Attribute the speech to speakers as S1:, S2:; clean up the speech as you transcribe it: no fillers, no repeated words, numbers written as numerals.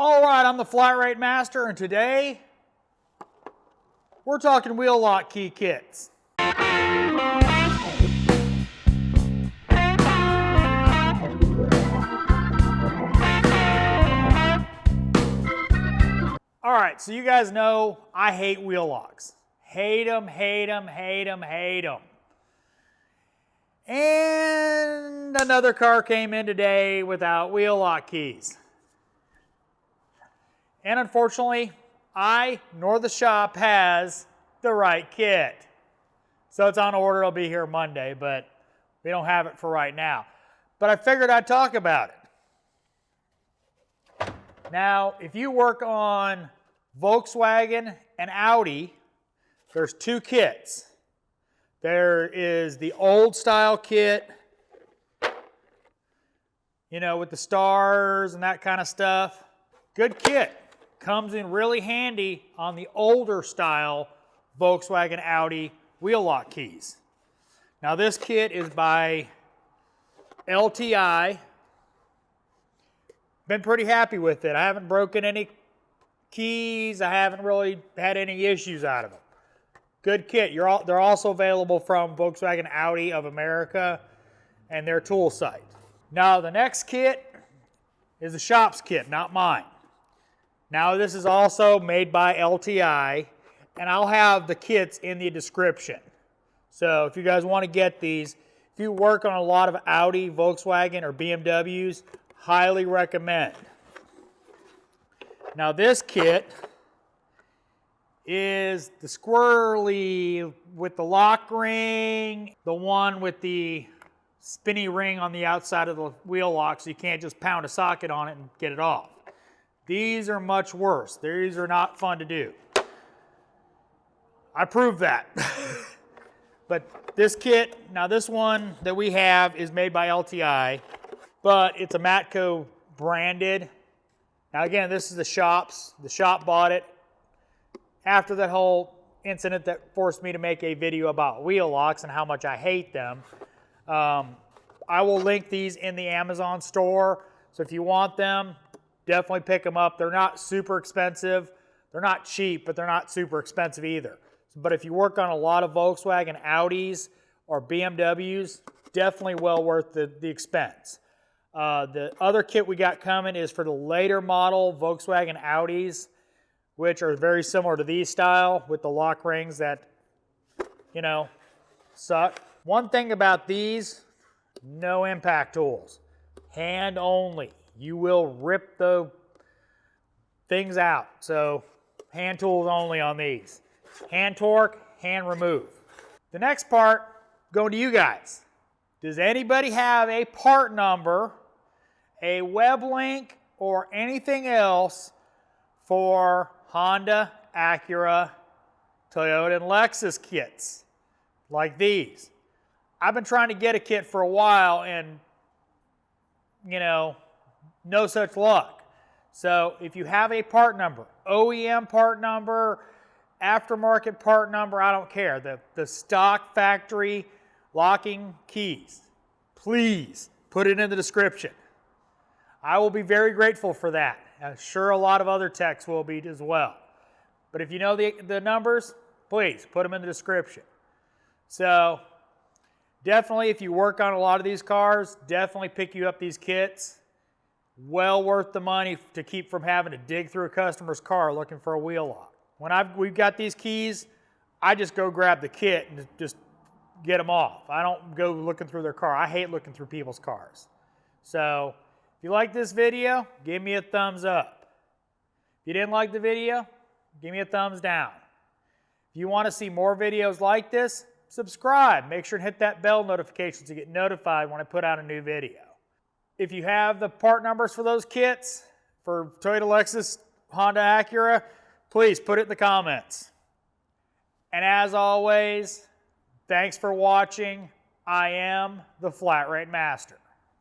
S1: All right, I'm the Flat Rate Master, and today we're talking wheel lock key kits. All right, so you guys know I hate wheel locks. Hate them, hate them, hate them, hate them. And another car came in today without wheel lock keys. And unfortunately, I nor the shop has the right kit. So it's on order, it'll be here Monday, but we don't have it for right now. But I figured I'd talk about it. Now, if you work on Volkswagen and Audi, there's two kits. There is the old style kit, you know, with the stars and that kind of stuff. Good kit. Comes in really handy on the older style Volkswagen Audi wheel lock keys. Now this kit is by LTI. Been pretty happy with it. I haven't broken any keys. I haven't really had any issues out of them. Good kit. They're also available from Volkswagen Audi of America and their tool site. Now the next kit is the shop's kit, not mine. Now this is also made by LTI, and I'll have the kits in the description. So if you guys want to get these, if you work on a lot of Audi, Volkswagen, or BMWs, highly recommend. Now this kit is the squirrely with the lock ring, the one with the spinny ring on the outside of the wheel lock so you can't just pound a socket on it and get it off. These are much worse. These are not fun to do. I proved that. But this kit, now this one that we have is made by LTI, but it's a Matco branded. Now again, this is the shop's. The shop bought it after that whole incident that forced me to make a video about wheel locks and how much I hate them. I will link these in the Amazon store, so if you want them, definitely pick them up. They're not super expensive. They're not cheap, but they're not super expensive either. But if you work on a lot of Volkswagen Audis or BMWs, definitely well worth the expense. The other kit we got coming is for the later model Volkswagen Audis, which are very similar to these style with the lock rings that, you know, suck. One thing about these, no impact tools. Hand only. You will rip the things out. So hand tools only on these. Hand torque, hand remove. The next part, going to you guys. Does anybody have a part number, a web link, or anything else for Honda, Acura, Toyota, and Lexus kits like these? I've been trying to get a kit for a while and, you know, no such luck. So if you have a part number, OEM part number, aftermarket part number, I don't care. The stock factory locking keys, please put it in the description. I will be very grateful for that. I'm sure a lot of other techs will be as well. But if you know the numbers, please put them in the description. So definitely, if you work on a lot of these cars, definitely pick you up these kits. Well worth the money to keep from having to dig through a customer's car looking for a wheel lock. When we've got these keys, I just go grab the kit and just get them off. I don't go looking through their car. I hate looking through people's cars. So if you like this video, give me a thumbs up. If you didn't like the video, give me a thumbs down. If you want to see more videos like this, subscribe. Make sure to hit that bell notification to get notified when I put out a new video. If you have the part numbers for those kits, for Toyota, Lexus, Honda, Acura, please put it in the comments. And as always, thanks for watching. I am the Flat Rate Master.